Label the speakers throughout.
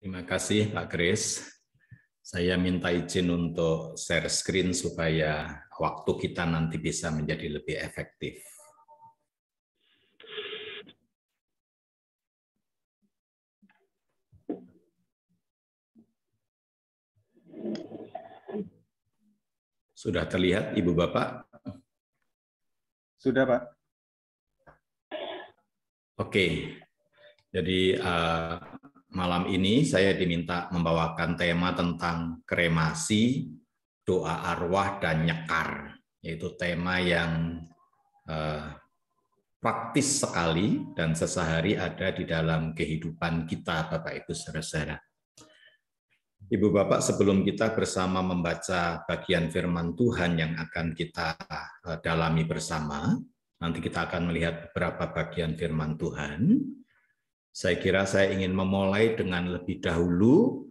Speaker 1: Terima kasih Pak Kris. Saya minta izin untuk share screen supaya waktu kita nanti bisa menjadi lebih efektif. Sudah terlihat Ibu Bapak?
Speaker 2: Sudah Pak.
Speaker 1: Oke, jadi malam ini saya diminta membawakan tema tentang kremasi, doa arwah, dan nyekar, yaitu tema yang praktis sekali dan sesehari ada di dalam kehidupan kita, Bapak Ibu saudara-saudara. Ibu Bapak, sebelum kita bersama membaca bagian firman Tuhan yang akan kita dalami bersama, nanti kita akan melihat beberapa bagian firman Tuhan. Saya kira saya ingin memulai dengan lebih dahulu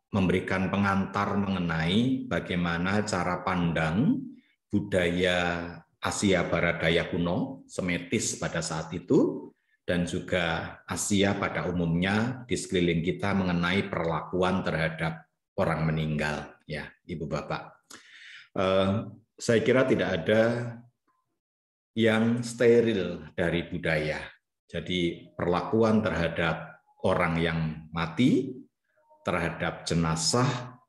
Speaker 1: memberikan pengantar mengenai bagaimana cara pandang budaya Asia Barat Daya kuno, Semetis pada saat itu, dan juga Asia pada umumnya di sekeliling kita mengenai perlakuan terhadap orang meninggal, ya Ibu Bapak. Saya kira tidak ada yang steril dari budaya. Jadi perlakuan terhadap orang yang mati, terhadap jenazah,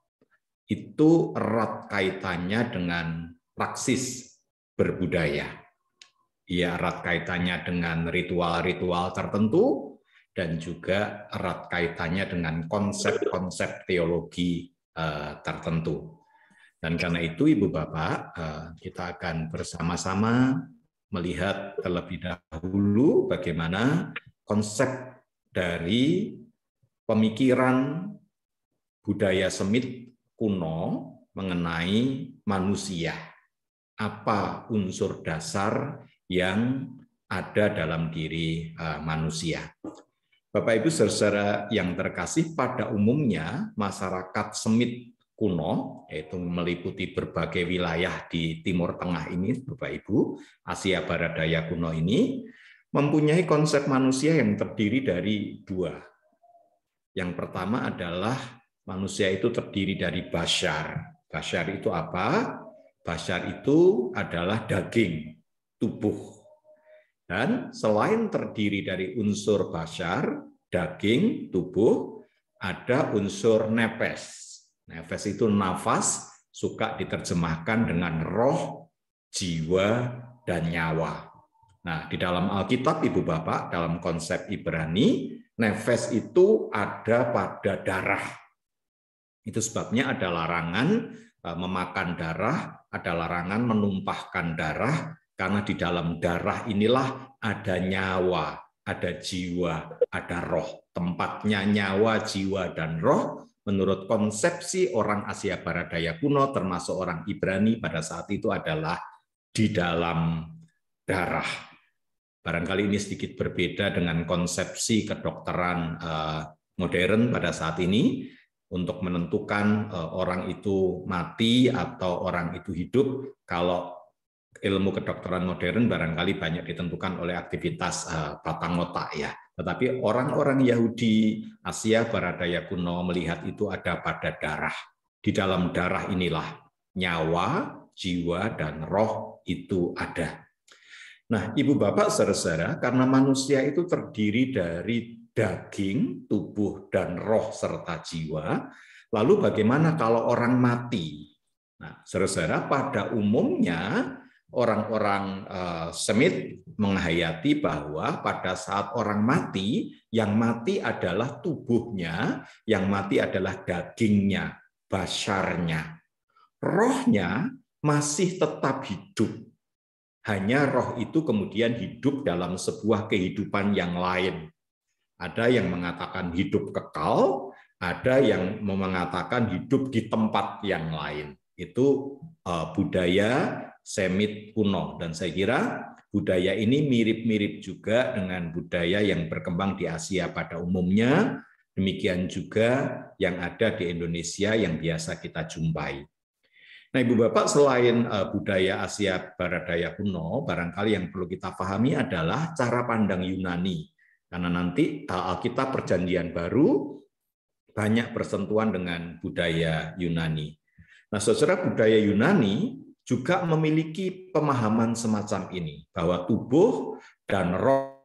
Speaker 1: itu erat kaitannya dengan praksis berbudaya. Ia erat kaitannya dengan ritual-ritual tertentu dan juga erat kaitannya dengan konsep-konsep teologi tertentu. Dan karena itu Ibu Bapak, kita akan bersama-sama melihat terlebih dahulu bagaimana konsep dari pemikiran budaya Semit kuno mengenai manusia. Apa unsur dasar yang ada dalam diri manusia. Bapak Ibu saudara yang terkasih, pada umumnya masyarakat Semit kuno, yaitu meliputi berbagai wilayah di Timur Tengah ini, Bapak Ibu, Asia Barat Daya kuno ini, mempunyai konsep manusia yang terdiri dari dua. Yang pertama adalah manusia itu terdiri dari bashar. Bashar itu apa? Bashar itu adalah daging, tubuh. Dan selain terdiri dari unsur bashar, daging, tubuh, ada unsur nefes. Nefes itu nafas, suka diterjemahkan dengan roh, jiwa, dan nyawa. Nah, di dalam Alkitab, Ibu Bapak, dalam konsep Ibrani, nefes itu ada pada darah. Itu sebabnya ada larangan memakan darah, ada larangan menumpahkan darah, karena di dalam darah inilah ada nyawa, ada jiwa, ada roh. Tempatnya nyawa, jiwa, dan roh menurut konsepsi orang Asia Barat Daya kuno, termasuk orang Ibrani pada saat itu adalah di dalam darah. Barangkali ini sedikit berbeda dengan konsepsi kedokteran modern pada saat ini. Untuk menentukan orang itu mati atau orang itu hidup, kalau ilmu kedokteran modern barangkali banyak ditentukan oleh aktivitas batang otak ya. Tetapi orang-orang Yahudi Asia Barat Daya kuno melihat itu ada pada darah. Di dalam darah inilah nyawa, jiwa, dan roh itu ada. Nah, Ibu Bapak saudara-saudara, karena manusia itu terdiri dari daging, tubuh, dan roh serta jiwa. Lalu bagaimana kalau orang mati? Nah, saudara-saudara, pada umumnya orang-orang Semit menghayati bahwa pada saat orang mati, yang mati adalah tubuhnya, yang mati adalah dagingnya, basarnya. Rohnya masih tetap hidup. Hanya roh itu kemudian hidup dalam sebuah kehidupan yang lain. Ada yang mengatakan hidup kekal, ada yang mengatakan hidup di tempat yang lain. Itu budaya Semit kuno. Dan saya kira budaya ini mirip-mirip juga dengan budaya yang berkembang di Asia pada umumnya. Demikian juga yang ada di Indonesia yang biasa kita jumpai. Nah, Ibu Bapak, selain budaya Asia Barat Daya kuno, barangkali yang perlu kita pahami adalah cara pandang Yunani. Karena nanti Alkitab Perjanjian Baru banyak bersentuhan dengan budaya Yunani. Nah, saudara, budaya Yunani juga memiliki pemahaman semacam ini, bahwa tubuh dan roh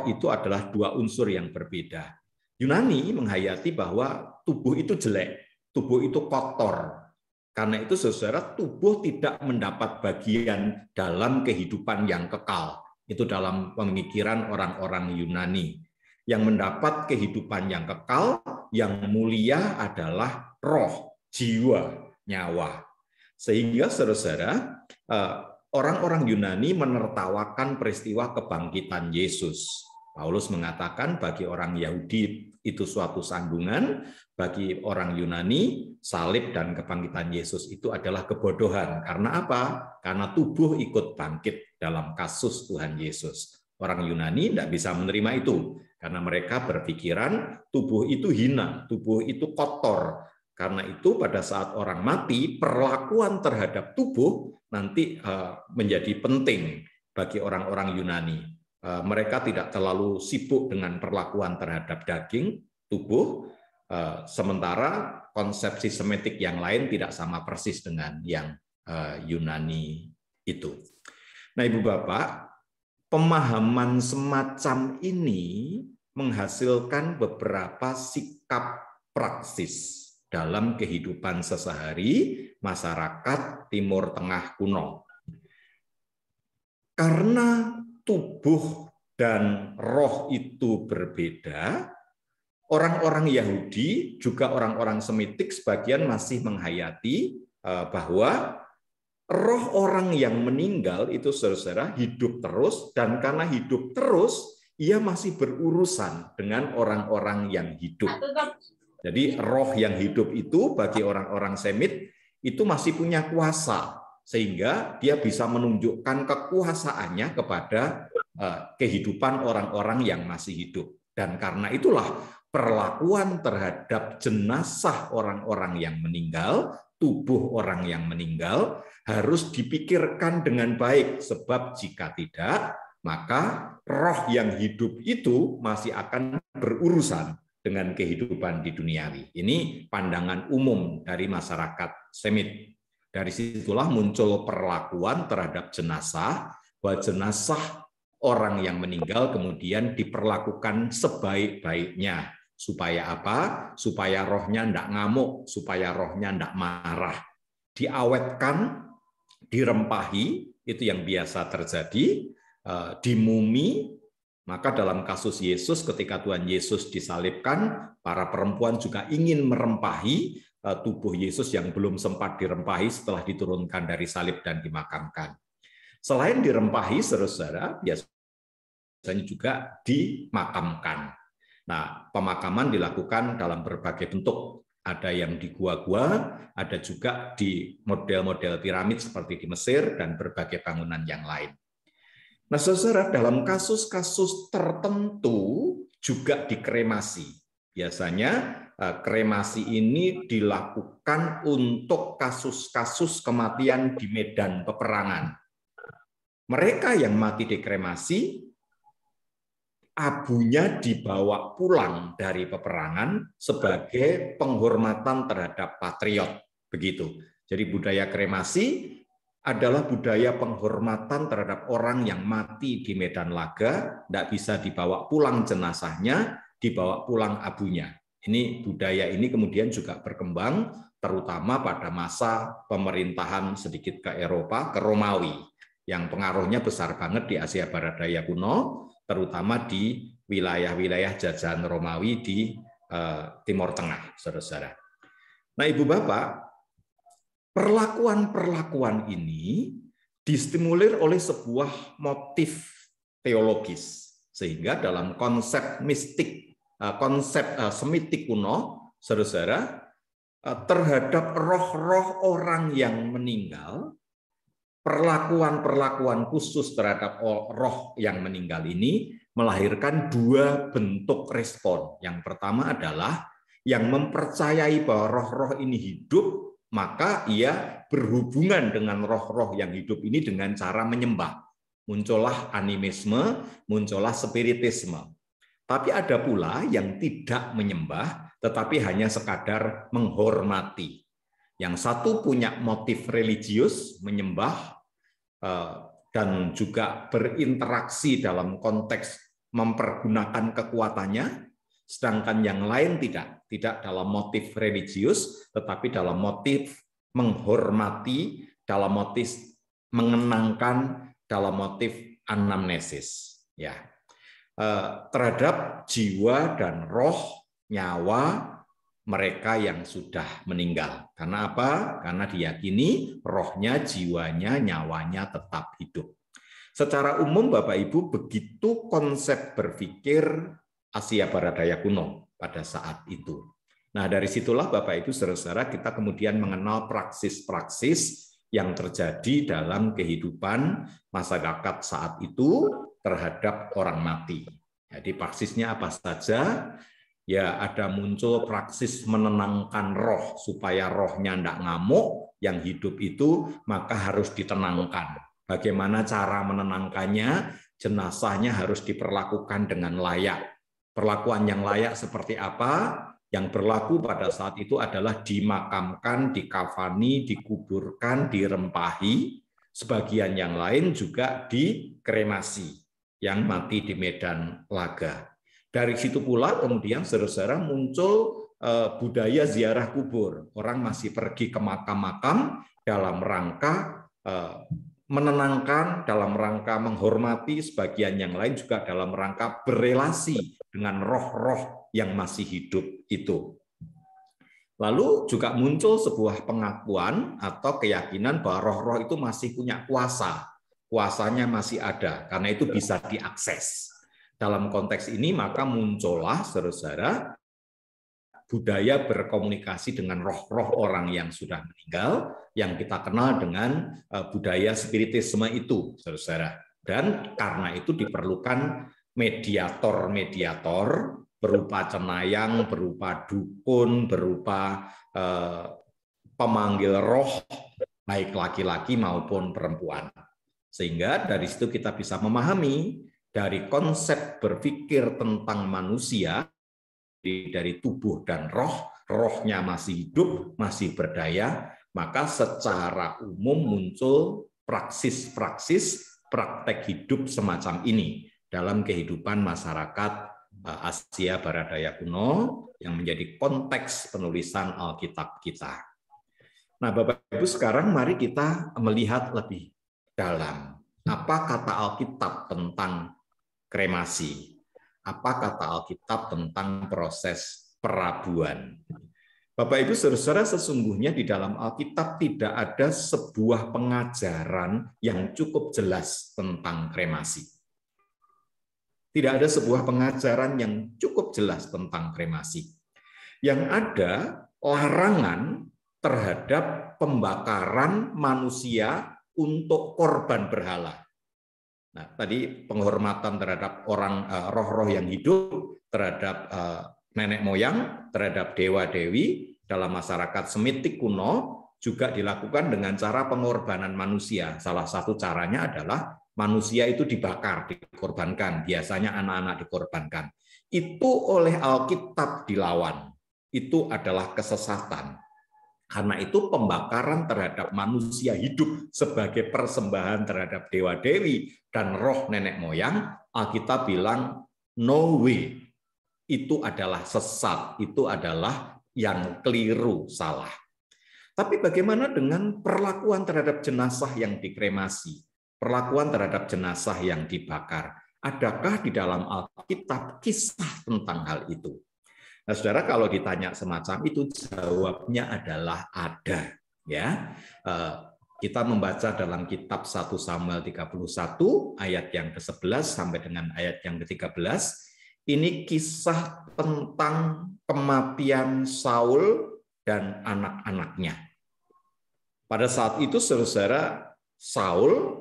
Speaker 1: itu adalah dua unsur yang berbeda. Yunani menghayati bahwa tubuh itu jelek, tubuh itu kotor. Karena itu, saudara, tubuh tidak mendapat bagian dalam kehidupan yang kekal. Itu dalam pemikiran orang-orang Yunani. Yang mendapat kehidupan yang kekal, yang mulia adalah roh, jiwa, nyawa. Sehingga, saudara, orang-orang Yunani menertawakan peristiwa kebangkitan Yesus. Paulus mengatakan bagi orang Yahudi itu suatu sandungan, bagi orang Yunani salib dan kebangkitan Yesus itu adalah kebodohan. Karena apa? Karena tubuh ikut bangkit dalam kasus Tuhan Yesus. Orang Yunani tidak bisa menerima itu, karena mereka berpikiran tubuh itu hina, tubuh itu kotor. Karena itu pada saat orang mati, perlakuan terhadap tubuh nanti menjadi penting bagi orang-orang Yunani. Mereka tidak terlalu sibuk dengan perlakuan terhadap daging, tubuh, sementara konsepsi semetik yang lain tidak sama persis dengan yang Yunani itu. Nah, Ibu Bapak, pemahaman semacam ini menghasilkan beberapa sikap praksis dalam kehidupan sehari masyarakat Timur Tengah kuno. Karena tubuh dan roh itu berbeda, orang-orang Yahudi, juga orang-orang Semitik sebagian masih menghayati bahwa roh orang yang meninggal itu, saudara, hidup terus, dan karena hidup terus, ia masih berurusan dengan orang-orang yang hidup. Jadi roh yang hidup itu bagi orang-orang Semit itu masih punya kuasa, sehingga dia bisa menunjukkan kekuasaannya kepada kehidupan orang-orang yang masih hidup. Dan karena itulah perlakuan terhadap jenazah orang-orang yang meninggal, tubuh orang yang meninggal, harus dipikirkan dengan baik, sebab jika tidak, maka roh yang hidup itu masih akan berurusan dengan kehidupan di duniawi. Ini pandangan umum dari masyarakat Semit. Dari situlah muncul perlakuan terhadap jenazah, bahwa jenazah orang yang meninggal kemudian diperlakukan sebaik-baiknya. Supaya apa? Supaya rohnya tidak ngamuk, supaya rohnya tidak marah. Diawetkan, dirempahi, itu yang biasa terjadi, dimumi. Maka dalam kasus Yesus, ketika Tuhan Yesus disalibkan, para perempuan juga ingin merempahi tubuh Yesus yang belum sempat dirempahi setelah diturunkan dari salib dan dimakamkan. Selain dirempahi, saudara, biasanya juga dimakamkan. Nah, pemakaman dilakukan dalam berbagai bentuk. Ada yang di gua-gua, ada juga di model-model piramid seperti di Mesir, dan berbagai bangunan yang lain. Nah, saudara, dalam kasus-kasus tertentu juga dikremasi. Biasanya kremasi ini dilakukan untuk kasus-kasus kematian di medan peperangan. Mereka yang mati dikremasi, abunya dibawa pulang dari peperangan sebagai penghormatan terhadap patriot. Begitu. Jadi budaya kremasi adalah budaya penghormatan terhadap orang yang mati di medan laga, tidak bisa dibawa pulang jenazahnya, dibawa pulang abunya. Ini budaya ini kemudian juga berkembang, terutama pada masa pemerintahan sedikit ke Eropa, ke Romawi, yang pengaruhnya besar banget di Asia Barat Daya kuno, terutama di wilayah-wilayah jajahan Romawi di Timur Tengah, saudara-saudara. Nah, Ibu Bapak, perlakuan-perlakuan ini distimulir oleh sebuah motif teologis, sehingga dalam konsep mistik, konsep Semitik kuno, saudara-saudara, terhadap roh-roh orang yang meninggal, perlakuan-perlakuan khusus terhadap roh yang meninggal ini melahirkan dua bentuk respon. Yang pertama adalah yang mempercayai bahwa roh-roh ini hidup, maka ia berhubungan dengan roh-roh yang hidup ini dengan cara menyembah. Muncullah animisme, muncullah spiritisme. Tapi ada pula yang tidak menyembah, tetapi hanya sekadar menghormati. Yang satu punya motif religius, menyembah, dan juga berinteraksi dalam konteks mempergunakan kekuatannya, sedangkan yang lain tidak dalam motif religius, tetapi dalam motif menghormati, dalam motif mengenangkan, dalam motif anamnesis. Ya. Terhadap jiwa dan roh, nyawa mereka yang sudah meninggal. Karena apa? Karena diyakini rohnya, jiwanya, nyawanya tetap hidup. Secara umum Bapak Ibu, begitu konsep berpikir Asia Barat Daya kuno pada saat itu. Nah, dari situlah Bapak Ibu saudara-saudara, kita kemudian mengenal praksis-praksis yang terjadi dalam kehidupan masyarakat saat itu terhadap orang mati. Jadi praksisnya apa saja? Ya, ada muncul praksis menenangkan roh supaya rohnya tidak ngamuk, yang hidup itu maka harus ditenangkan. Bagaimana cara menenangkannya? Jenazahnya harus diperlakukan dengan layak. Perlakuan yang layak seperti apa? Yang berlaku pada saat itu adalah dimakamkan, dikafani, dikuburkan, dirempahi. Sebagian yang lain juga dikremasi, yang mati di medan laga. Dari situ pula kemudian saudara-saudara muncul budaya ziarah kubur. Orang masih pergi ke makam-makam dalam rangka menenangkan, dalam rangka menghormati, sebagian yang lain juga dalam rangka berelasi dengan roh-roh yang masih hidup itu. Lalu juga muncul sebuah pengakuan atau keyakinan bahwa roh-roh itu masih punya kuasa. Kuasanya masih ada, karena itu bisa diakses. Dalam konteks ini maka muncullah saudara-saudara budaya berkomunikasi dengan roh-roh orang yang sudah meninggal, yang kita kenal dengan budaya spiritisme itu, saudara-saudara. Dan karena itu diperlukan mediator-mediator berupa cenayang, berupa dukun, berupa pemanggil roh, baik laki-laki maupun perempuan. Sehingga dari situ kita bisa memahami dari konsep berpikir tentang manusia, dari tubuh dan roh, rohnya masih hidup, masih berdaya, maka secara umum muncul praksis-praksis praktek hidup semacam ini dalam kehidupan masyarakat Asia Barat Daya kuno yang menjadi konteks penulisan Alkitab kita. Nah, Bapak Ibu, sekarang mari kita melihat lebih dalam apa kata Alkitab tentang kremasi. Apa kata Alkitab tentang proses perabuan. Bapak Ibu saudara-saudara, sesungguhnya di dalam Alkitab tidak ada sebuah pengajaran yang cukup jelas tentang kremasi. Tidak ada sebuah pengajaran yang cukup jelas tentang kremasi. Yang ada larangan terhadap pembakaran manusia untuk korban berhala. Nah, tadi penghormatan terhadap orang roh-roh yang hidup, terhadap nenek moyang, terhadap dewa-dewi dalam masyarakat Semitik kuno juga dilakukan dengan cara pengorbanan manusia. Salah satu caranya adalah manusia itu dibakar, dikorbankan. Biasanya anak-anak dikorbankan. Itu oleh Alkitab dilawan. Itu adalah kesesatan. Karena itu pembakaran terhadap manusia hidup sebagai persembahan terhadap dewa-dewi dan roh nenek moyang, Alkitab bilang no way. Itu adalah sesat, itu adalah yang keliru, salah. Tapi bagaimana dengan perlakuan terhadap jenazah yang dikremasi, perlakuan terhadap jenazah yang dibakar? Adakah di dalam Alkitab kisah tentang hal itu? Nah, saudara, kalau ditanya semacam itu, jawabnya adalah ada. Ya, kita membaca dalam kitab 1 Samuel 31 ayat yang ke-11 sampai dengan ayat yang ke-13. Ini kisah tentang kematian Saul dan anak-anaknya. Pada saat itu, saudara, Saul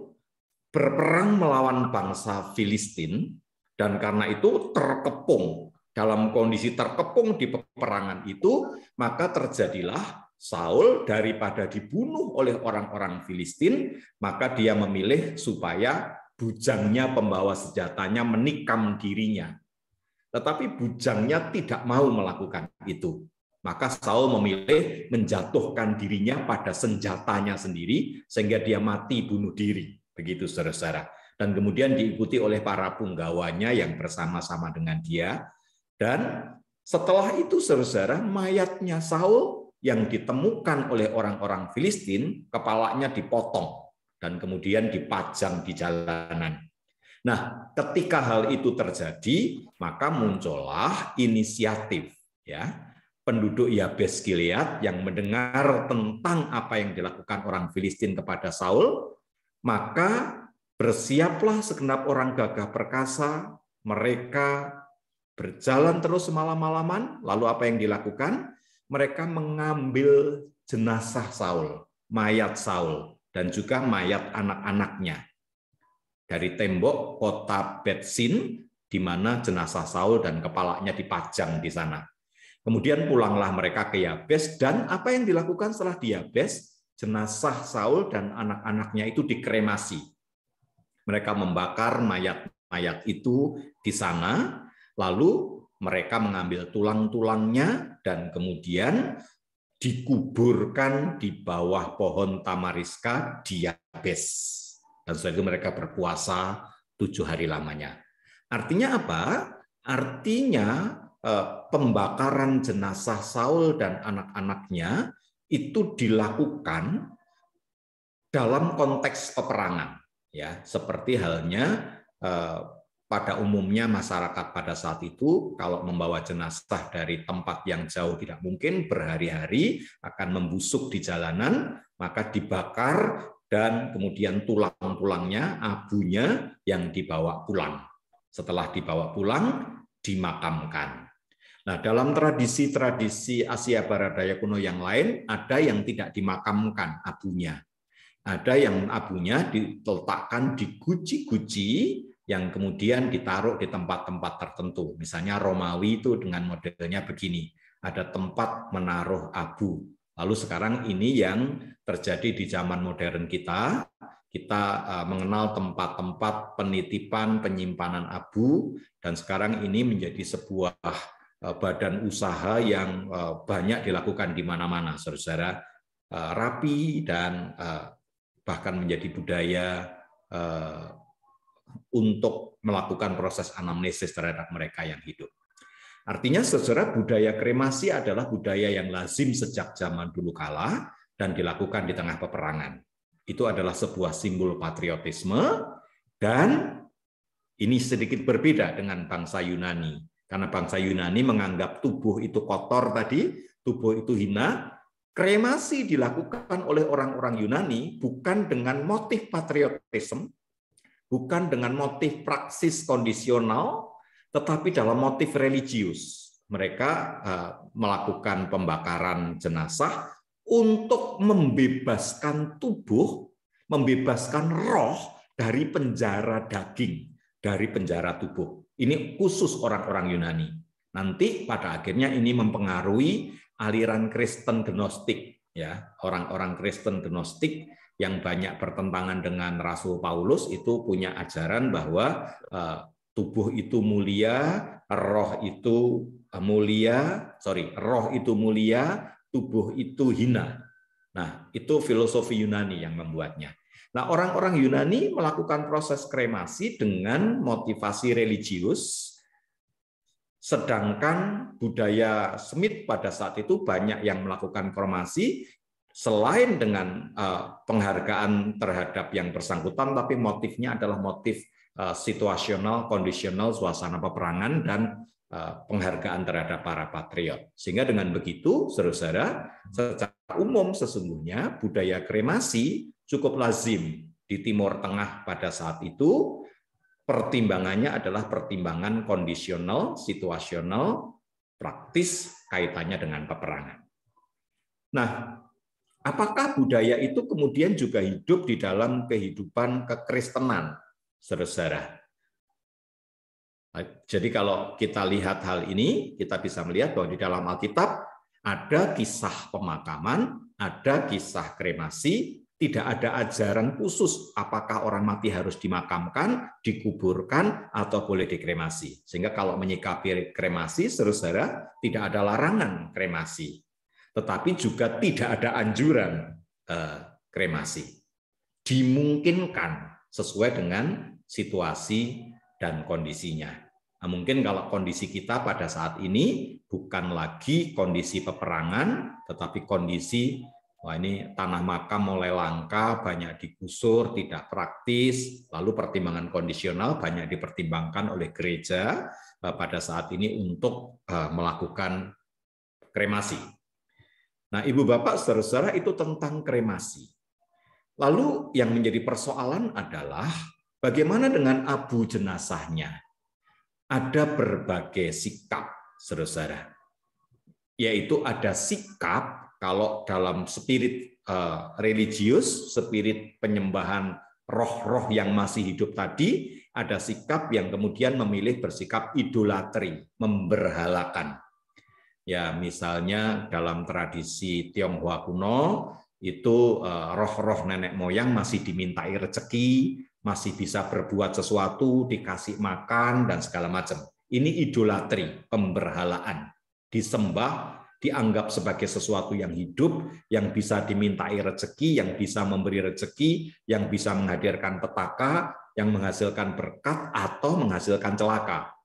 Speaker 1: berperang melawan bangsa Filistin, dan karena itu terkepung. Dalam kondisi terkepung di peperangan itu, maka terjadilah Saul daripada dibunuh oleh orang-orang Filistin, maka dia memilih supaya bujangnya pembawa senjatanya menikam dirinya. Tetapi bujangnya tidak mau melakukan itu. Maka Saul memilih menjatuhkan dirinya pada senjatanya sendiri sehingga dia mati bunuh diri. Begitu saudara-saudara. Dan kemudian diikuti oleh para punggawanya yang bersama-sama dengan dia. Dan setelah itu saudara-saudara, mayatnya Saul yang ditemukan oleh orang-orang Filistin, kepalanya dipotong dan kemudian dipajang di jalanan. Nah, ketika hal itu terjadi, maka muncullah inisiatif ya penduduk Yabes Gilead yang mendengar tentang apa yang dilakukan orang Filistin kepada Saul, maka bersiaplah segenap orang gagah perkasa, mereka berjalan terus malam-malaman, lalu apa yang dilakukan? Mereka mengambil jenazah Saul, mayat Saul, dan juga mayat anak-anaknya dari tembok kota Betsin, di mana jenazah Saul dan kepalanya dipajang di sana. Kemudian pulanglah mereka ke Yabes, dan apa yang dilakukan setelah di Yabes? Jenazah Saul dan anak-anaknya itu dikremasi. Mereka membakar mayat-mayat itu di sana, lalu mereka mengambil tulang-tulangnya dan kemudian dikuburkan di bawah pohon tamariska di Yabes. Dan setelah itu mereka berpuasa 7 hari lamanya. Artinya apa? Artinya pembakaran jenazah Saul dan anak-anaknya itu dilakukan dalam konteks peperangan, ya, seperti halnya pada umumnya masyarakat pada saat itu kalau membawa jenazah dari tempat yang jauh tidak mungkin, berhari-hari akan membusuk di jalanan, maka dibakar dan kemudian tulang-tulangnya, abunya yang dibawa pulang. Setelah dibawa pulang, dimakamkan. Nah, dalam tradisi-tradisi Asia Barat Daya kuno yang lain, ada yang tidak dimakamkan abunya. Ada yang abunya diletakkan di guci-guci yang kemudian ditaruh di tempat-tempat tertentu. Misalnya Romawi itu dengan modelnya begini, ada tempat menaruh abu. Lalu sekarang ini yang terjadi di zaman modern kita mengenal tempat-tempat penitipan, penyimpanan abu, dan sekarang ini menjadi sebuah badan usaha yang banyak dilakukan di mana-mana, saudara, rapi dan bahkan menjadi budaya untuk melakukan proses anamnesis terhadap mereka yang hidup. Artinya, saudara, budaya kremasi adalah budaya yang lazim sejak zaman dulu kala dan dilakukan di tengah peperangan. Itu adalah sebuah simbol patriotisme, dan ini sedikit berbeda dengan bangsa Yunani. Karena bangsa Yunani menganggap tubuh itu kotor tadi, tubuh itu hina. Kremasi dilakukan oleh orang-orang Yunani bukan dengan motif patriotisme, bukan dengan motif praksis kondisional, tetapi dalam motif religius. Mereka melakukan pembakaran jenazah untuk membebaskan tubuh, membebaskan roh dari penjara daging, dari penjara tubuh. Ini khusus orang-orang Yunani. Nanti pada akhirnya ini mempengaruhi aliran Kristen Gnostik, ya, orang-orang Kristen Gnostik yang banyak bertentangan dengan Rasul Paulus itu punya ajaran bahwa tubuh itu mulia, roh itu mulia, tubuh itu hina. Nah, itu filosofi Yunani yang membuatnya. Nah, orang-orang Yunani melakukan proses kremasi dengan motivasi religius, sedangkan budaya Semit pada saat itu banyak yang melakukan kremasi selain dengan penghargaan terhadap yang bersangkutan, tapi motifnya adalah motif situasional, kondisional, suasana peperangan, dan penghargaan terhadap para patriot. Sehingga dengan begitu, saudara-saudara, secara umum sesungguhnya budaya kremasi cukup lazim di Timur Tengah pada saat itu. Pertimbangannya adalah pertimbangan kondisional, situasional, praktis, kaitannya dengan peperangan. Nah, apakah budaya itu kemudian juga hidup di dalam kehidupan kekristenan, saudara-saudara? Jadi kalau kita lihat hal ini, kita bisa melihat bahwa di dalam Alkitab ada kisah pemakaman, ada kisah kremasi, Tidak ada ajaran khusus apakah orang mati harus dimakamkan, dikuburkan, atau boleh dikremasi. Sehingga kalau menyikapi kremasi, saudara, tidak ada larangan kremasi. Tetapi juga tidak ada anjuran kremasi. Dimungkinkan sesuai dengan situasi dan kondisinya. Nah, mungkin kalau kondisi kita pada saat ini bukan lagi kondisi peperangan, tetapi kondisi ini tanah makam mulai langka, banyak digusur, tidak praktis, lalu pertimbangan kondisional banyak dipertimbangkan oleh gereja pada saat ini untuk melakukan kremasi. Nah, Ibu Bapak, saudara-saudara, itu tentang kremasi. Lalu yang menjadi persoalan adalah bagaimana dengan abu jenazahnya? Ada berbagai sikap, saudara-saudara. Yaitu ada sikap kalau dalam spirit religius, spirit penyembahan roh-roh yang masih hidup tadi, ada sikap yang kemudian memilih bersikap idolatri, memberhalakan. Ya, misalnya dalam tradisi Tionghoa kuno, itu roh-roh nenek moyang masih dimintai rezeki, masih bisa berbuat sesuatu, dikasih makan, dan segala macam. Ini idolatri, pemberhalaan, disembah, dianggap sebagai sesuatu yang hidup, yang bisa dimintai rezeki, yang bisa memberi rezeki, yang bisa menghadirkan petaka, yang menghasilkan berkat, atau menghasilkan celaka.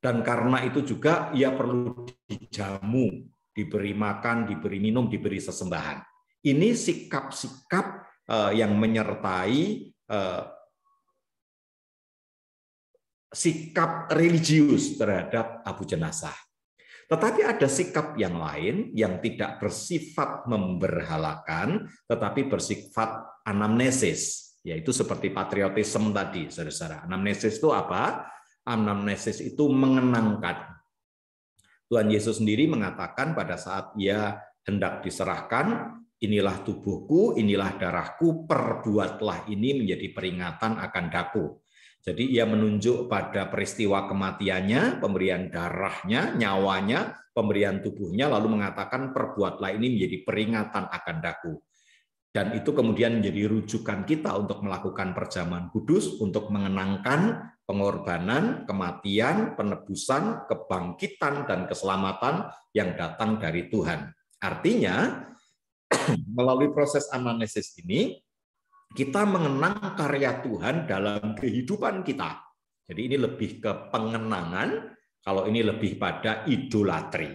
Speaker 1: Dan karena itu juga ia perlu dijamu, diberi makan, diberi minum, diberi sesembahan. Ini sikap-sikap yang menyertai sikap religius terhadap abu jenazah. Tetapi ada sikap yang lain yang tidak bersifat memberhalakan, tetapi bersifat anamnesis, yaitu seperti patriotisme tadi, saudara-saudara. Anamnesis itu apa? Anamnesis itu mengenangkan. Tuhan Yesus sendiri mengatakan pada saat ia hendak diserahkan, inilah tubuhku, inilah darahku, perbuatlah ini menjadi peringatan akan daku. Jadi ia menunjuk pada peristiwa kematiannya, pemberian darahnya, nyawanya, pemberian tubuhnya, lalu mengatakan perbuatlah ini menjadi peringatan akan daku. Dan itu kemudian menjadi rujukan kita untuk melakukan perjamuan kudus, untuk mengenangkan pengorbanan, kematian, penebusan, kebangkitan, dan keselamatan yang datang dari Tuhan. Artinya, melalui proses anamnesis ini, kita mengenang karya Tuhan dalam kehidupan kita. Jadi ini lebih ke pengenangan, kalau ini lebih pada idolatri.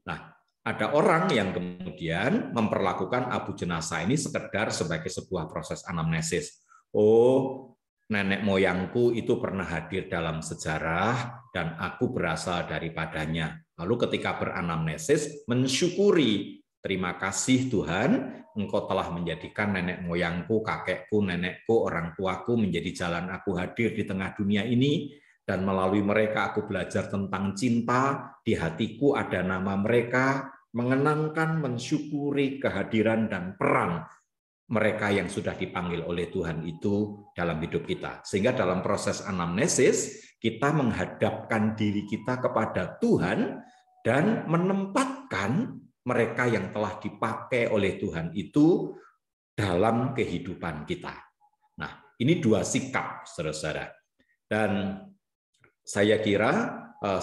Speaker 1: Nah, ada orang yang kemudian memperlakukan abu jenazah ini sekedar sebagai sebuah proses anamnesis. Oh, nenek moyangku itu pernah hadir dalam sejarah dan aku berasal daripadanya. Lalu ketika beranamnesis, mensyukuri, terima kasih Tuhan, Engkau telah menjadikan nenek moyangku, kakekku, nenekku, orang tuaku menjadi jalan aku hadir di tengah dunia ini, dan melalui mereka aku belajar tentang cinta, di hatiku ada nama mereka, mengenangkan, mensyukuri kehadiran dan peran mereka yang sudah dipanggil oleh Tuhan itu dalam hidup kita. Sehingga dalam proses anamnesis, kita menghadapkan diri kita kepada Tuhan dan menempatkan mereka yang telah dipakai oleh Tuhan itu dalam kehidupan kita. Nah, ini dua sikap, saudara-saudara. Dan saya kira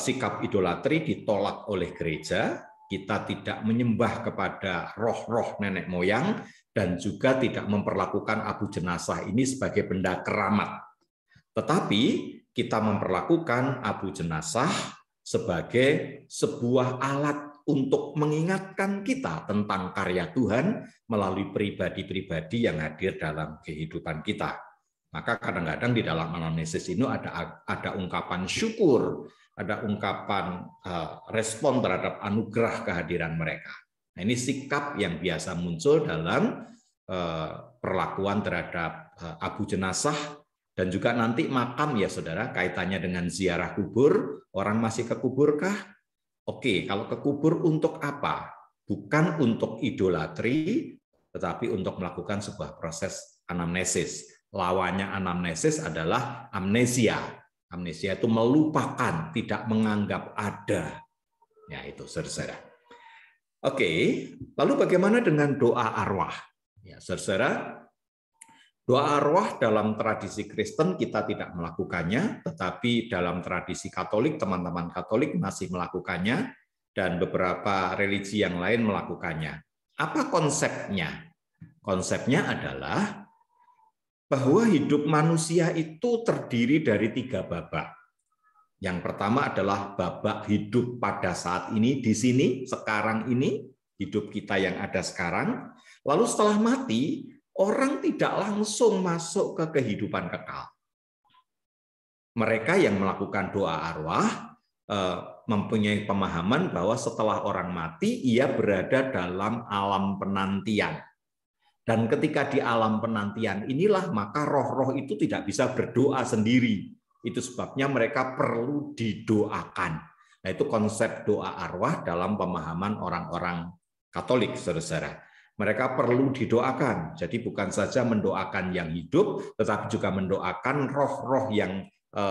Speaker 1: sikap idolatri ditolak oleh gereja. Kita tidak menyembah kepada roh-roh nenek moyang dan juga tidak memperlakukan abu jenazah ini sebagai benda keramat. Tetapi kita memperlakukan abu jenazah sebagai sebuah alat untuk mengingatkan kita tentang karya Tuhan melalui pribadi-pribadi yang hadir dalam kehidupan kita. Maka kadang-kadang di dalam anamnesis ini ada ungkapan syukur, ada ungkapan respon terhadap anugerah kehadiran mereka. Nah, ini sikap yang biasa muncul dalam perlakuan terhadap abu jenazah dan juga nanti makam ya saudara, kaitannya dengan ziarah kubur, orang masih ke kuburkah? Oke, kalau ke kubur untuk apa? Bukan untuk idolatri, tetapi untuk melakukan sebuah proses anamnesis. Lawannya anamnesis adalah amnesia. Amnesia itu melupakan, tidak menganggap ada. Ya, itu saudara. Oke, lalu bagaimana dengan doa arwah? Ya, saudara, Doa arwah dalam tradisi Kristen kita tidak melakukannya, tetapi dalam tradisi Katolik, teman-teman Katolik masih melakukannya, dan beberapa religi yang lain melakukannya. Apa konsepnya? Konsepnya adalah bahwa hidup manusia itu terdiri dari 3 babak. Yang pertama adalah babak hidup pada saat ini, di sini, sekarang ini, hidup kita yang ada sekarang. Lalu setelah mati, orang tidak langsung masuk ke kehidupan kekal. Mereka yang melakukan doa arwah mempunyai pemahaman bahwa setelah orang mati, ia berada dalam alam penantian. Dan ketika di alam penantian inilah, maka roh-roh itu tidak bisa berdoa sendiri. Itu sebabnya mereka perlu didoakan. Nah, itu konsep doa arwah dalam pemahaman orang-orang Katolik, saudara-saudara. Mereka perlu didoakan. Jadi bukan saja mendoakan yang hidup, tetapi juga mendoakan roh-roh yang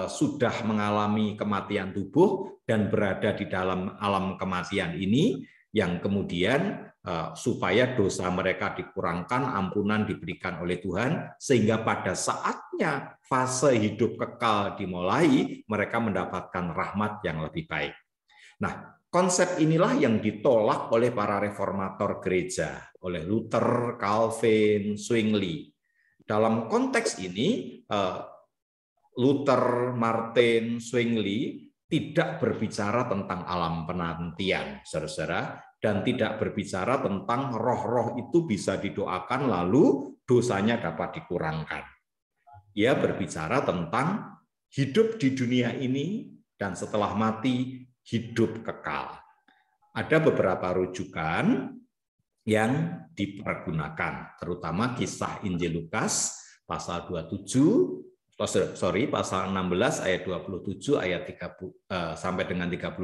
Speaker 1: sudah mengalami kematian tubuh dan berada di dalam alam kematian ini, yang kemudian supaya dosa mereka dikurangkan, ampunan diberikan oleh Tuhan, sehingga pada saatnya fase hidup kekal dimulai, mereka mendapatkan rahmat yang lebih baik. Nah, konsep inilah yang ditolak oleh para reformator gereja, oleh Luther, Calvin, Zwingli. Dalam konteks ini, Luther, Martin, Zwingli tidak berbicara tentang alam penantian, saudara-saudara, dan tidak berbicara tentang roh-roh itu bisa didoakan lalu dosanya dapat dikurangkan. Ia berbicara tentang hidup di dunia ini dan setelah mati hidup kekal. Ada beberapa rujukan yang dipergunakan, terutama kisah Injil Lukas pasal 27, pasal 16 ayat 27 ayat 30 sampai dengan 31.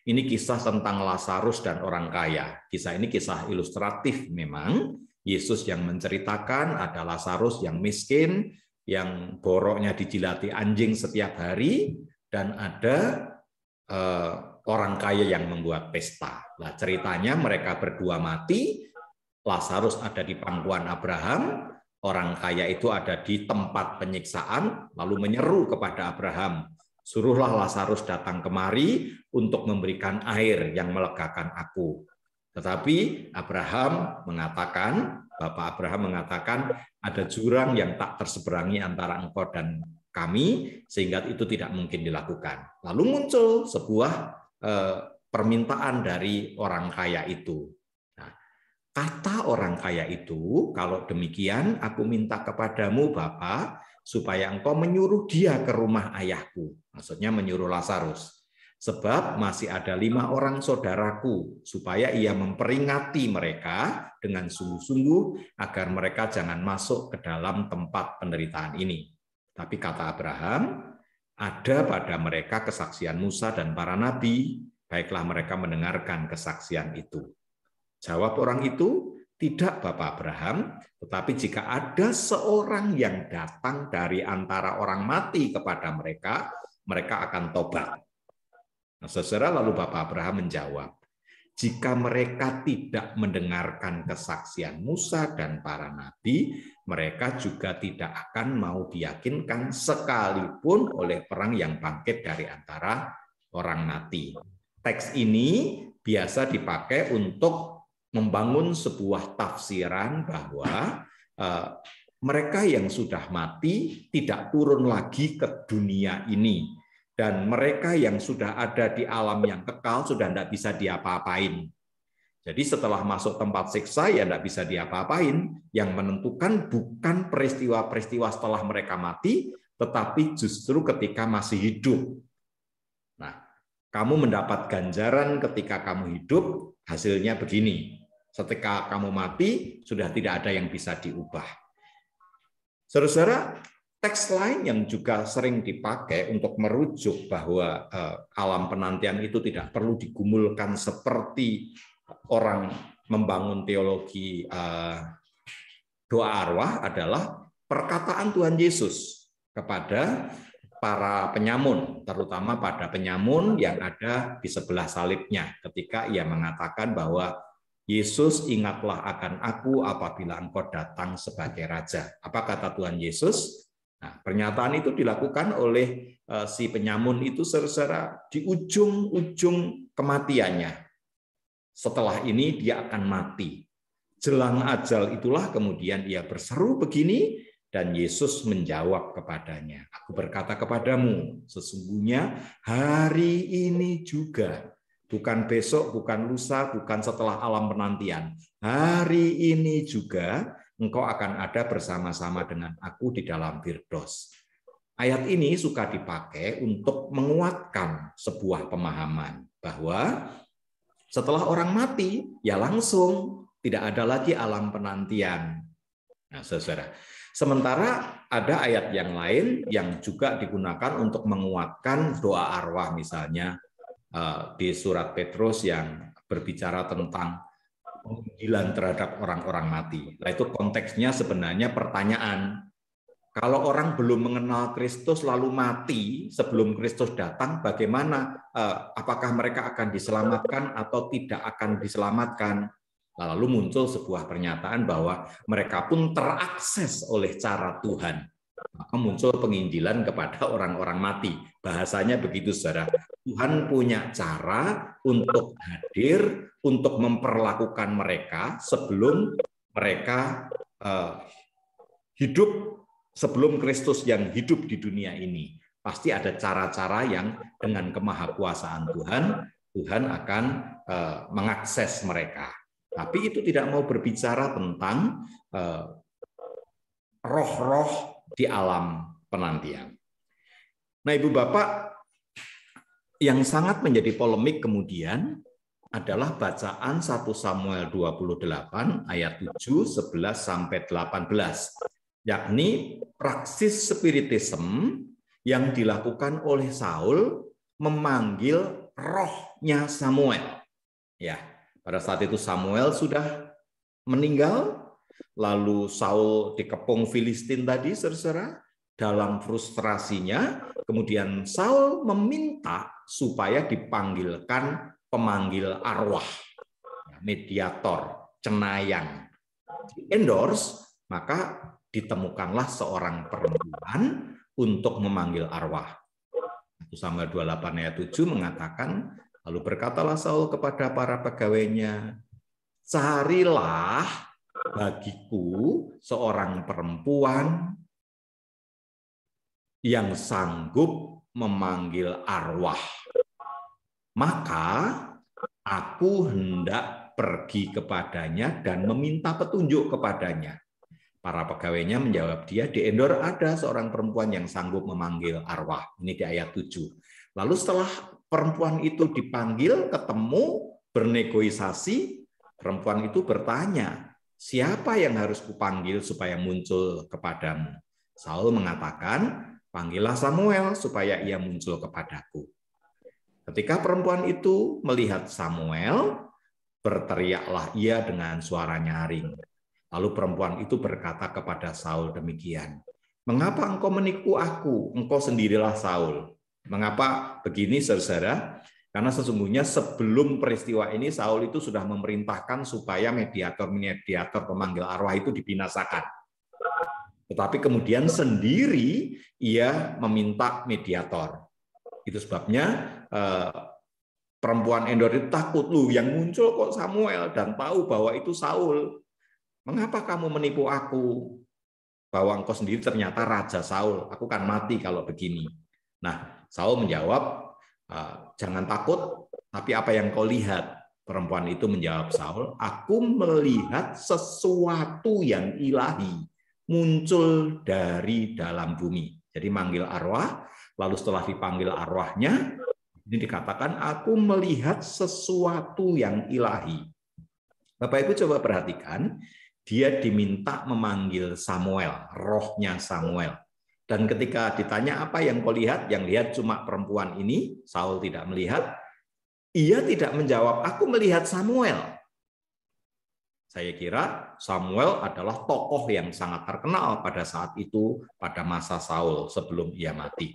Speaker 1: Ini kisah tentang Lazarus dan orang kaya. Kisah ini kisah ilustratif memang. Yesus yang menceritakan ada Lazarus yang miskin, yang boroknya dijilati anjing setiap hari, dan ada orang kaya yang membuat pesta. Nah, ceritanya mereka berdua mati, Lazarus ada di pangkuan Abraham, orang kaya itu ada di tempat penyiksaan, lalu menyeru kepada Abraham, suruhlah Lazarus datang kemari untuk memberikan air yang melegakan aku. Tetapi Abraham mengatakan, Bapak Abraham mengatakan, ada jurang yang tak terseberangi antara engkau dan kami, sehingga itu tidak mungkin dilakukan. Lalu muncul sebuah permintaan dari orang kaya itu. Nah, kata orang kaya itu, kalau demikian aku minta kepadamu Bapa, supaya engkau menyuruh dia ke rumah ayahku. Maksudnya menyuruh Lazarus. Sebab masih ada 5 orang saudaraku, supaya ia memperingati mereka dengan sungguh-sungguh agar mereka jangan masuk ke dalam tempat penderitaan ini. Tapi kata Abraham, ada pada mereka kesaksian Musa dan para nabi, baiklah mereka mendengarkan kesaksian itu. Jawab orang itu, tidak Bapak Abraham, tetapi jika ada seorang yang datang dari antara orang mati kepada mereka, mereka akan tobat. Nah, saudara, lalu Bapak Abraham menjawab, jika mereka tidak mendengarkan kesaksian Musa dan para nabi, mereka juga tidak akan mau diyakinkan sekalipun oleh orang yang bangkit dari antara orang mati. Teks ini biasa dipakai untuk membangun sebuah tafsiran bahwa mereka yang sudah mati tidak turun lagi ke dunia ini. Dan mereka yang sudah ada di alam yang kekal sudah tidak bisa diapa-apain. Jadi setelah masuk tempat siksa ya tidak bisa diapa-apain. Yang menentukan bukan peristiwa-peristiwa setelah mereka mati, tetapi justru ketika masih hidup. Nah, kamu mendapat ganjaran ketika kamu hidup, hasilnya begini. Ketika kamu mati, sudah tidak ada yang bisa diubah. Saudara-saudara, teks lain yang juga sering dipakai untuk merujuk bahwa alam penantian itu tidak perlu digumulkan seperti orang membangun teologi doa arwah adalah perkataan Tuhan Yesus kepada para penyamun, terutama pada penyamun yang ada di sebelah salibnya ketika ia mengatakan bahwa Yesus, ingatlah akan aku apabila engkau datang sebagai Raja. Apa kata Tuhan Yesus? Nah, pernyataan itu dilakukan oleh si penyamun itu saudara di ujung-ujung kematiannya. Setelah ini dia akan mati. Jelang ajal itulah kemudian ia berseru begini, dan Yesus menjawab kepadanya, aku berkata kepadamu, sesungguhnya hari ini juga, bukan besok, bukan lusa, bukan setelah alam penantian, hari ini juga engkau akan ada bersama-sama dengan aku di dalam Firdaus. Ayat ini suka dipakai untuk menguatkan sebuah pemahaman bahwa setelah orang mati, ya langsung tidak ada lagi alam penantian. Nah, saudara. Sementara ada ayat yang lain yang juga digunakan untuk menguatkan doa arwah, misalnya di surat Petrus yang berbicara tentang penginjilan terhadap orang-orang mati. Nah, itu konteksnya sebenarnya pertanyaan. Kalau orang belum mengenal Kristus lalu mati sebelum Kristus datang, bagaimana? Apakah mereka akan diselamatkan atau tidak akan diselamatkan? Lalu muncul sebuah pernyataan bahwa mereka pun terakses oleh cara Tuhan. Maka muncul penginjilan kepada orang-orang mati. Bahasanya begitu, saudara. Tuhan punya cara untuk hadir, untuk memperlakukan mereka sebelum mereka hidup, sebelum Kristus yang hidup di dunia ini. Pasti ada cara-cara yang dengan kemahakuasaan Tuhan akan mengakses mereka. Tapi itu tidak mau berbicara tentang roh-roh di alam penantian. Nah, Ibu Bapak, yang sangat menjadi polemik kemudian adalah bacaan 1 Samuel 28 ayat 7, 11 sampai 18, yakni praksis spiritisme yang dilakukan oleh Saul memanggil rohnya Samuel. Ya, pada saat itu Samuel sudah meninggal, lalu Saul dikepung Filistin tadi, saudara. Dalam frustrasinya, kemudian Saul meminta supaya dipanggilkan pemanggil arwah, mediator, cenayang. Di-endorse, maka ditemukanlah seorang perempuan untuk memanggil arwah. 1 Samuel 28 ayat 7 mengatakan, lalu berkatalah Saul kepada para pegawainya, carilah bagiku seorang perempuan yang sanggup memanggil arwah. Maka aku hendak pergi kepadanya dan meminta petunjuk kepadanya. Para pegawainya menjawab dia, di Endor ada seorang perempuan yang sanggup memanggil arwah. Ini di ayat 7. Lalu setelah perempuan itu dipanggil, ketemu, bernegosiasi, perempuan itu bertanya, siapa yang harus kupanggil supaya muncul kepadamu? Saul mengatakan, panggillah Samuel supaya ia muncul kepadaku. Ketika perempuan itu melihat Samuel, berteriaklah ia dengan suara nyaring. Lalu perempuan itu berkata kepada Saul demikian, mengapa engkau menipu aku? Engkau sendirilah Saul. Mengapa begini, saudara? Karena sesungguhnya sebelum peristiwa ini Saul itu sudah memerintahkan supaya mediator pemanggil arwah itu dibinasakan. Tetapi kemudian sendiri ia meminta mediator. Itu sebabnya perempuan Endor itu takut, lu yang muncul kok Samuel, dan tahu bahwa itu Saul. Mengapa kamu menipu aku? Bahwa engkau sendiri ternyata Raja Saul. Aku kan mati kalau begini. Nah, Saul menjawab, jangan takut, tapi apa yang kau lihat? Perempuan itu menjawab Saul, aku melihat sesuatu yang ilahi muncul dari dalam bumi. Jadi manggil arwah, lalu setelah dipanggil arwahnya, ini dikatakan aku melihat sesuatu yang ilahi. Bapak Ibu coba perhatikan, dia diminta memanggil Samuel, rohnya Samuel. Dan ketika ditanya apa yang kau lihat, yang lihat cuma perempuan ini, Saul tidak melihat, ia tidak menjawab, aku melihat Samuel. Saya kira Samuel adalah tokoh yang sangat terkenal pada saat itu, pada masa Saul sebelum ia mati.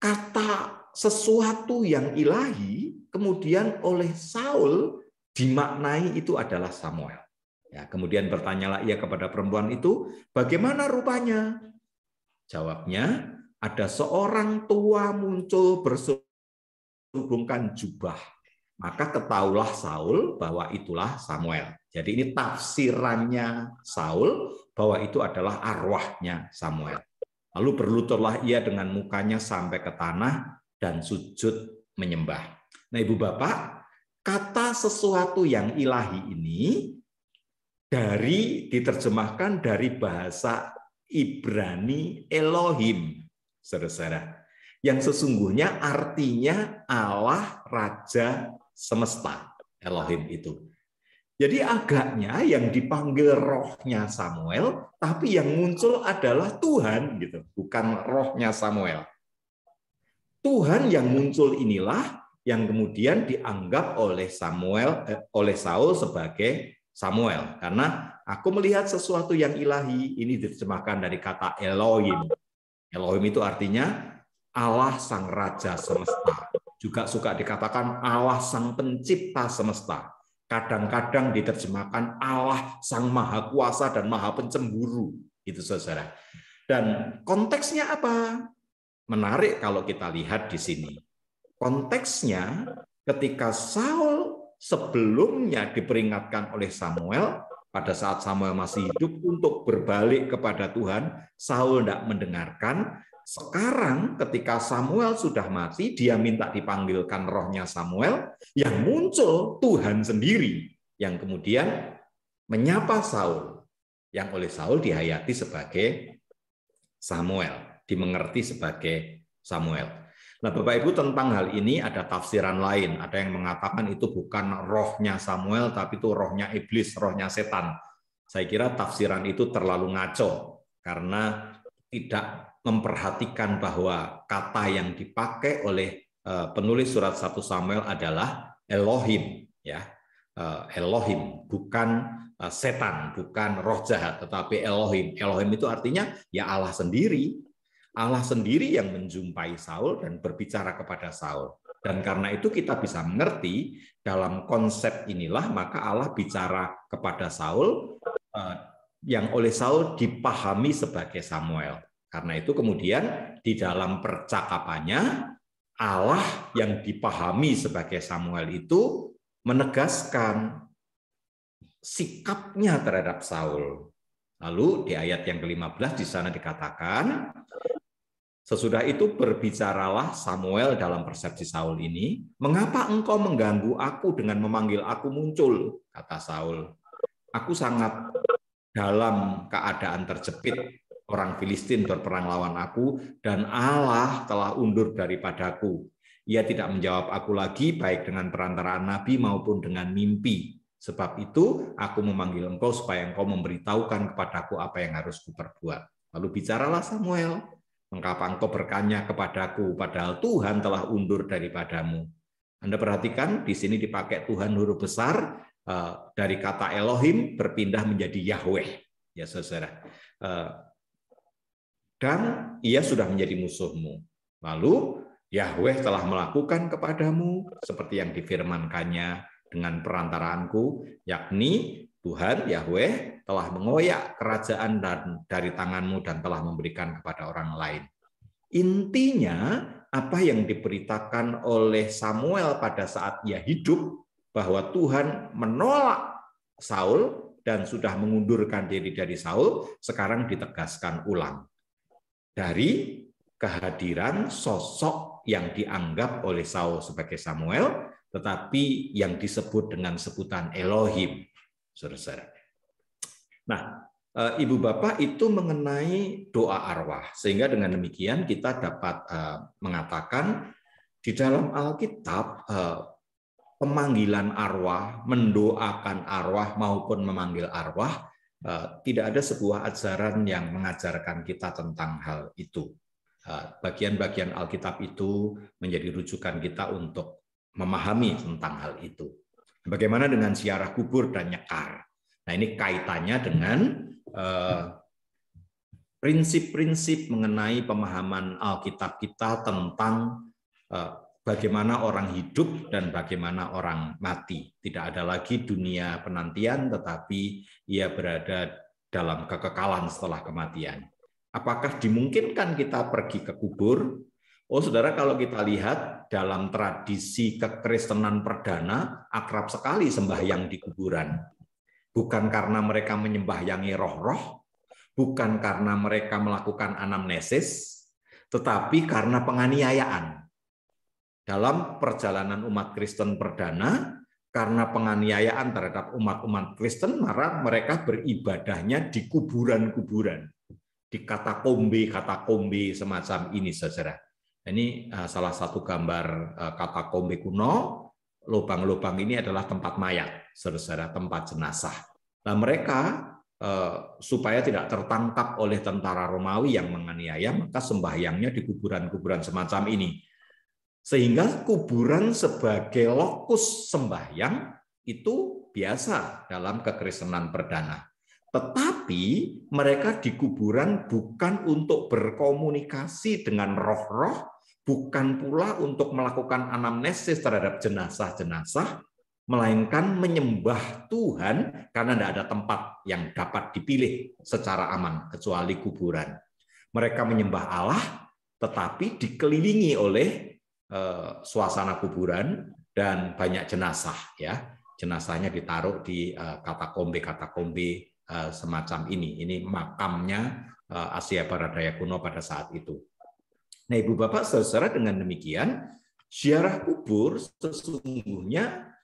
Speaker 1: Kata sesuatu yang ilahi kemudian oleh Saul dimaknai itu adalah Samuel. Ya, kemudian bertanyalah ia kepada perempuan itu, bagaimana rupanya? Jawabnya, ada seorang tua muncul berselubungkan jubah. Maka ketahuilah Saul bahwa itulah Samuel. Jadi ini tafsirannya Saul bahwa itu adalah arwahnya Samuel. Lalu berlututlah ia dengan mukanya sampai ke tanah dan sujud menyembah. Nah, Ibu Bapak, kata sesuatu yang ilahi ini diterjemahkan dari bahasa Ibrani Elohim, saudara-saudara, yang sesungguhnya artinya Allah Raja Semesta. Elohim itu. Jadi agaknya yang dipanggil rohnya Samuel, tapi yang muncul adalah Tuhan, gitu, bukan rohnya Samuel. Tuhan yang muncul inilah yang kemudian dianggap oleh Saul sebagai Samuel, karena aku melihat sesuatu yang ilahi. Ini diterjemahkan dari kata Elohim. Elohim itu artinya Allah Sang Raja Semesta. Juga suka dikatakan Allah Sang Pencipta Semesta. Kadang-kadang diterjemahkan Allah Sang Maha Kuasa dan Maha Pencemburu. Itu, saudara. Dan konteksnya apa? Menarik kalau kita lihat di sini. Konteksnya ketika Saul sebelumnya diperingatkan oleh Samuel, pada saat Samuel masih hidup untuk berbalik kepada Tuhan, Saul tidak mendengarkan. Sekarang ketika Samuel sudah mati, dia minta dipanggilkan rohnya Samuel, yang muncul Tuhan sendiri, yang kemudian menyapa Saul, yang oleh Saul dihayati sebagai Samuel, dimengerti sebagai Samuel. Nah, Bapak Ibu, tentang hal ini ada tafsiran lain. Ada yang mengatakan itu bukan rohnya Samuel, tapi itu rohnya iblis, rohnya setan. Saya kira tafsiran itu terlalu ngaco, karena tidak memperhatikan bahwa kata yang dipakai oleh penulis surat 1 Samuel adalah Elohim, ya. Elohim, bukan setan, bukan roh jahat, tetapi Elohim. Elohim itu artinya ya Allah sendiri. Allah sendiri yang menjumpai Saul dan berbicara kepada Saul. Dan karena itu kita bisa mengerti dalam konsep inilah maka Allah bicara kepada Saul yang oleh Saul dipahami sebagai Samuel. Karena itu kemudian di dalam percakapannya Allah yang dipahami sebagai Samuel itu menegaskan sikapnya terhadap Saul. Lalu di ayat yang ke-15 di sana dikatakan, sesudah itu berbicaralah Samuel dalam persepsi Saul ini, mengapa engkau mengganggu aku dengan memanggil aku muncul? Kata Saul, aku sangat dalam keadaan terjepit, orang Filistin berperang lawan aku, dan Allah telah undur daripadaku. Ia tidak menjawab aku lagi, baik dengan perantaraan nabi maupun dengan mimpi. Sebab itu aku memanggil engkau supaya engkau memberitahukan kepadaku apa yang harus kuperbuat. Lalu bicaralah Samuel, mengapa engkau bertanya kepadaku, padahal Tuhan telah undur daripadamu. Anda perhatikan di sini dipakai Tuhan huruf besar, dari kata Elohim berpindah menjadi Yahweh, ya saudara. Dan ia sudah menjadi musuhmu. Lalu Yahweh telah melakukan kepadamu seperti yang difirmankannya dengan perantaraanku, yakni Tuhan Yahweh telah mengoyak kerajaan dari tanganmu dan telah memberikan kepada orang lain. Intinya apa yang diberitakan oleh Samuel pada saat ia hidup, bahwa Tuhan menolak Saul dan sudah mengundurkan diri dari Saul, sekarang ditegaskan ulang. Dari kehadiran sosok yang dianggap oleh Saul sebagai Samuel, tetapi yang disebut dengan sebutan Elohim. Saudara-saudara. Nah, Ibu Bapak, itu mengenai doa arwah. Sehingga dengan demikian kita dapat mengatakan di dalam Alkitab pemanggilan arwah, mendoakan arwah maupun memanggil arwah, tidak ada sebuah ajaran yang mengajarkan kita tentang hal itu. Bagian-bagian Alkitab itu menjadi rujukan kita untuk memahami tentang hal itu. Bagaimana dengan ziarah kubur dan nyekar? Nah, ini kaitannya dengan prinsip-prinsip mengenai pemahaman Alkitab kita tentang bagaimana orang hidup dan bagaimana orang mati. Tidak ada lagi dunia penantian, tetapi ia berada dalam kekekalan setelah kematian. Apakah dimungkinkan kita pergi ke kubur? Oh, saudara, kalau kita lihat dalam tradisi kekristenan perdana, akrab sekali sembahyang di kuburan. Bukan karena mereka menyembahyangi roh-roh, bukan karena mereka melakukan anamnesis, tetapi karena penganiayaan. Dalam perjalanan umat Kristen perdana, karena penganiayaan terhadap umat-umat Kristen, maka mereka beribadahnya di kuburan-kuburan, di katakombe semacam ini, saudara. Ini salah satu gambar katakombe kuno. Lubang-lubang ini adalah tempat mayat, saudara, tempat jenazah. Nah, mereka supaya tidak tertangkap oleh tentara Romawi yang menganiaya, maka sembahyangnya di kuburan-kuburan semacam ini. Sehingga kuburan sebagai lokus sembahyang itu biasa dalam kekristenan perdana. Tetapi mereka di kuburan bukan untuk berkomunikasi dengan roh-roh, bukan pula untuk melakukan anamnesis terhadap jenazah-jenazah, melainkan menyembah Tuhan karena tidak ada tempat yang dapat dipilih secara aman kecuali kuburan. Mereka menyembah Allah, tetapi dikelilingi oleh suasana kuburan dan banyak jenazah, ya. Jenazahnya ditaruh di katakombe semacam ini. Ini makamnya Asia Barat Daya kuno pada saat itu. Nah, Ibu Bapak Saudara, dengan demikian ziarah kubur sesungguhnya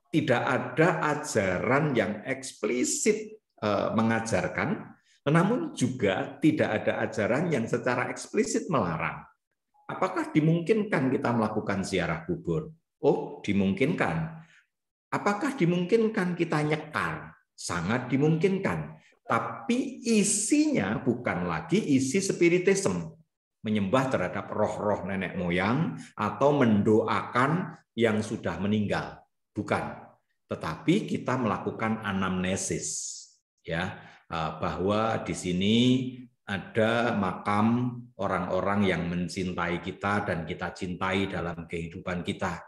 Speaker 1: tidak ada ajaran yang eksplisit mengajarkan, namun juga tidak ada ajaran yang secara eksplisit melarang. Apakah dimungkinkan kita melakukan ziarah kubur? Oh, dimungkinkan. Apakah dimungkinkan kita nyekar? Sangat dimungkinkan. Tapi isinya bukan lagi isi spiritisme, menyembah terhadap roh-roh nenek moyang atau mendoakan yang sudah meninggal. Bukan. Tetapi kita melakukan anamnesis, ya, bahwa di sini ada makam orang-orang yang mencintai kita dan kita cintai dalam kehidupan kita.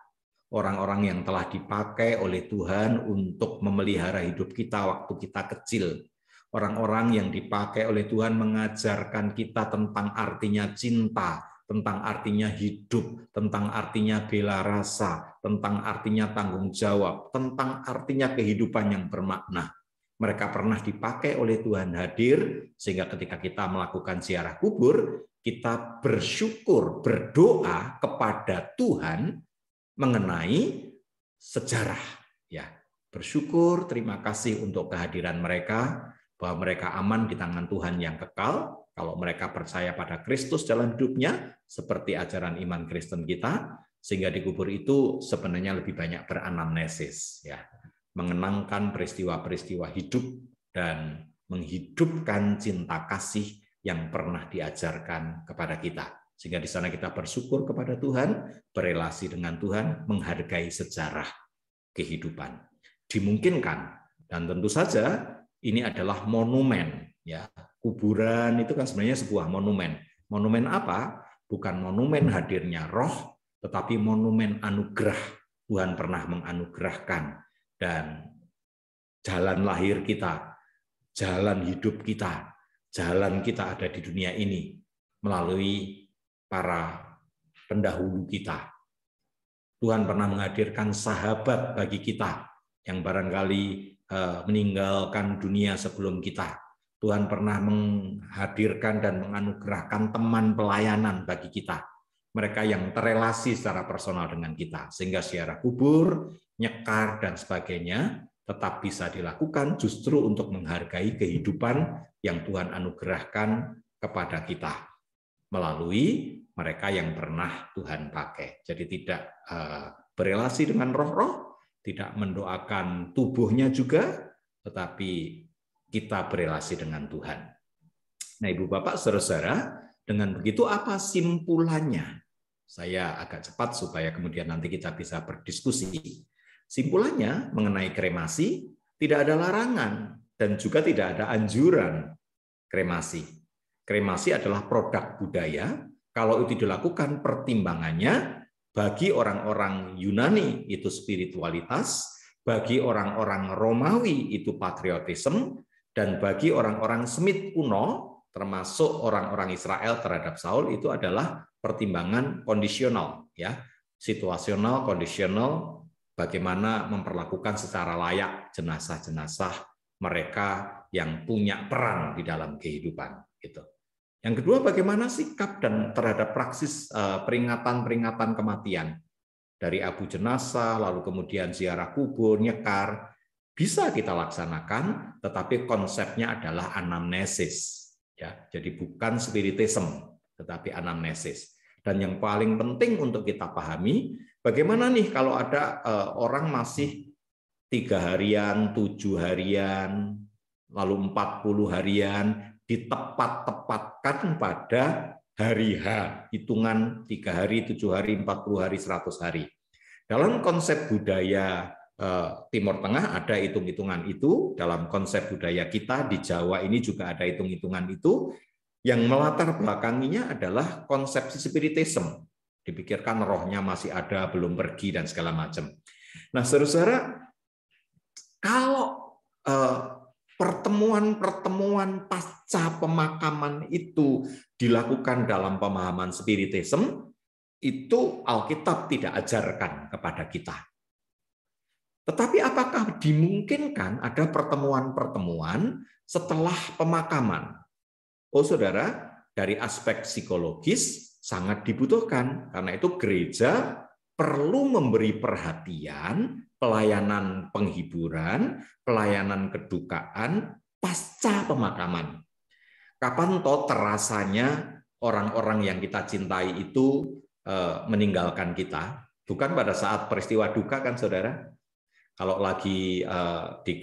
Speaker 1: Orang-orang yang telah dipakai oleh Tuhan untuk memelihara hidup kita waktu kita kecil. Orang-orang yang dipakai oleh Tuhan mengajarkan kita tentang artinya cinta, tentang artinya hidup, tentang artinya bela rasa, tentang artinya tanggung jawab, tentang artinya kehidupan yang bermakna. Mereka pernah dipakai oleh Tuhan hadir, sehingga ketika kita melakukan ziarah kubur, kita bersyukur, berdoa kepada Tuhan mengenai sejarah. Ya, bersyukur, terima kasih untuk kehadiran mereka, bahwa mereka aman di tangan Tuhan yang kekal. Kalau mereka percaya pada Kristus dalam hidupnya, seperti ajaran iman Kristen kita, sehingga di kubur itu sebenarnya lebih banyak beranamnesis, ya, mengenangkan peristiwa-peristiwa hidup dan menghidupkan cinta kasih yang pernah diajarkan kepada kita. Sehingga di sana kita bersyukur kepada Tuhan, berelasi dengan Tuhan, menghargai sejarah kehidupan. Dimungkinkan, dan tentu saja ini adalah monumen, ya. Kuburan itu kan sebenarnya sebuah monumen. Monumen apa? Bukan monumen hadirnya roh, tetapi monumen anugerah. Tuhan pernah menganugerahkan. Dan jalan lahir kita, jalan hidup kita, jalan kita ada di dunia ini melalui para pendahulu kita. Tuhan pernah menghadirkan sahabat bagi kita yang barangkali meninggalkan dunia sebelum kita. Tuhan pernah menghadirkan dan menganugerahkan teman pelayanan bagi kita. Mereka yang terelasi secara personal dengan kita. Sehingga ziarah kubur, nyekar, dan sebagainya tetap bisa dilakukan justru untuk menghargai kehidupan yang Tuhan anugerahkan kepada kita melalui mereka yang pernah Tuhan pakai. Jadi tidak berelasi dengan roh-roh, tidak mendoakan tubuhnya juga, tetapi kita berelasi dengan Tuhan. Nah, Ibu Bapak, Saudara-saudara, dengan begitu apa simpulannya? Saya agak cepat supaya kemudian nanti kita bisa berdiskusi. Simpulannya mengenai kremasi, tidak ada larangan dan juga tidak ada anjuran kremasi. Kremasi adalah produk budaya. Kalau itu dilakukan, pertimbangannya Bagi orang-orang Yunani itu spiritualitas, bagi orang-orang Romawi itu patriotisme, dan bagi orang-orang Semit kuno, termasuk orang-orang Israel terhadap Saul, itu adalah pertimbangan kondisional, ya, situasional, kondisional, bagaimana memperlakukan secara layak jenazah-jenazah mereka yang punya peran di dalam kehidupan. Gitu. Yang kedua, bagaimana sikap dan terhadap praksis peringatan-peringatan kematian dari abu jenazah, lalu kemudian ziarah kubur, nyekar, bisa kita laksanakan, tetapi konsepnya adalah anamnesis. Ya, jadi bukan spiritism, tetapi anamnesis. Dan yang paling penting untuk kita pahami, bagaimana nih kalau ada orang masih 3 harian, 7 harian, lalu 40 harian, ditepat-tepatkan pada hari H, hitungan 3 hari, 7 hari, 40 hari, 100 hari. Dalam konsep budaya Timur Tengah ada hitung-hitungan itu, dalam konsep budaya kita di Jawa ini juga ada hitung-hitungan itu, yang melatar belakanginya adalah konsepsi spiritisme. Dipikirkan rohnya masih ada, belum pergi, dan segala macam. Nah, saudara-saudara, kalau pertemuan-pertemuan pasca pemakaman itu dilakukan dalam pemahaman spiritisme, itu Alkitab tidak ajarkan kepada kita. Tetapi apakah dimungkinkan ada pertemuan-pertemuan setelah pemakaman? Oh saudara, dari aspek psikologis sangat dibutuhkan. Karena itu gereja perlu memberi perhatian, pelayanan penghiburan, pelayanan kedukaan pasca pemakaman. Kapan toh terasanya orang-orang yang kita cintai itu meninggalkan kita? Bukan pada saat peristiwa duka kan saudara? Kalau lagi di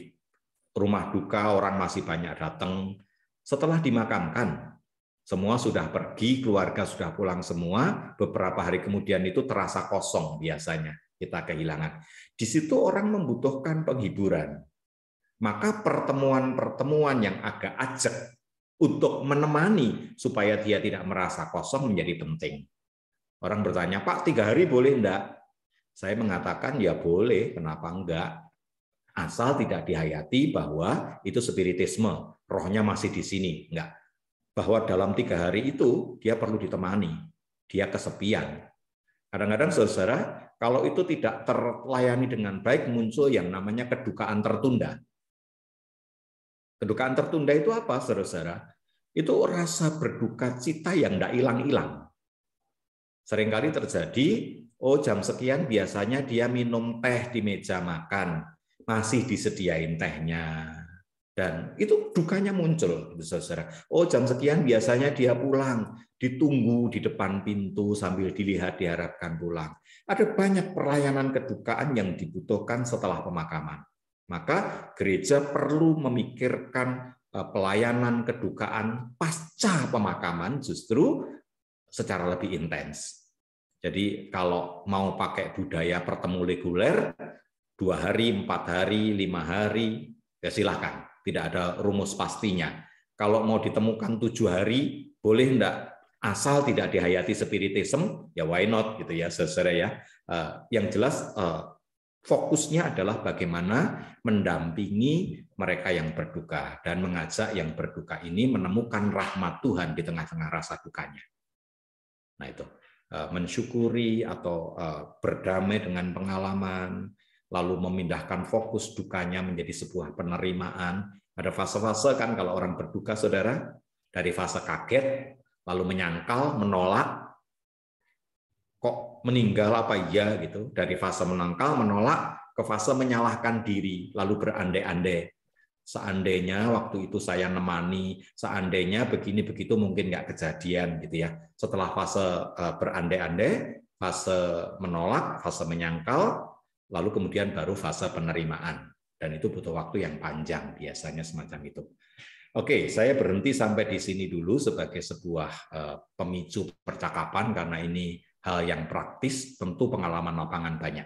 Speaker 1: rumah duka orang masih banyak datang, setelah dimakamkan, semua sudah pergi, keluarga sudah pulang semua, beberapa hari kemudian itu terasa kosong biasanya, kita kehilangan. Di situ orang membutuhkan penghiburan. Maka pertemuan-pertemuan yang agak ajak untuk menemani supaya dia tidak merasa kosong menjadi penting. Orang bertanya, Pak, 3 hari boleh enggak? Saya mengatakan ya boleh, kenapa enggak? Asal tidak dihayati bahwa itu spiritisme, rohnya masih di sini, enggak. Bahwa dalam 3 hari itu dia perlu ditemani, dia kesepian. Kadang-kadang saudara, kalau itu tidak terlayani dengan baik, muncul yang namanya kedukaan tertunda. Kedukaan tertunda itu apa, saudara-saudara? Itu rasa berduka cita yang tidak hilang-hilang. Seringkali terjadi, oh jam sekian biasanya dia minum teh di meja makan, masih disediain tehnya. Dan itu dukanya muncul, saudara. Oh jam sekian biasanya dia pulang, ditunggu di depan pintu sambil dilihat diharapkan pulang. Ada banyak pelayanan kedukaan yang dibutuhkan setelah pemakaman. Maka gereja perlu memikirkan pelayanan kedukaan pasca pemakaman justru secara lebih intens. Jadi kalau mau pakai budaya pertemu reguler, 2 hari, 4 hari, 5 hari, ya silahkan. Tidak ada rumus pastinya. Kalau mau ditemukan 7 hari, boleh enggak? Asal tidak dihayati spiritisme, ya why not gitu ya, saudara ya. Yang jelas fokusnya adalah bagaimana mendampingi mereka yang berduka dan mengajak yang berduka ini menemukan rahmat Tuhan di tengah-tengah rasa dukanya. Nah itu. Mensyukuri atau berdamai dengan pengalaman, lalu memindahkan fokus dukanya menjadi sebuah penerimaan. Ada fase-fase kan kalau orang berduka, saudara, dari fase kaget, lalu menyangkal, menolak, kok meninggal apa iya gitu. Dari fase menangkal, menolak, ke fase menyalahkan diri, lalu berandai-andai. Seandainya waktu itu saya nemani, seandainya begini begitu mungkin nggak kejadian gitu ya. Setelah fase berandai-andai, fase menolak, fase menyangkal, lalu kemudian baru fase penerimaan. Dan itu butuh waktu yang panjang biasanya semacam itu. Oke, saya berhenti sampai di sini dulu sebagai sebuah pemicu percakapan karena ini hal yang praktis, tentu pengalaman lapangan banyak.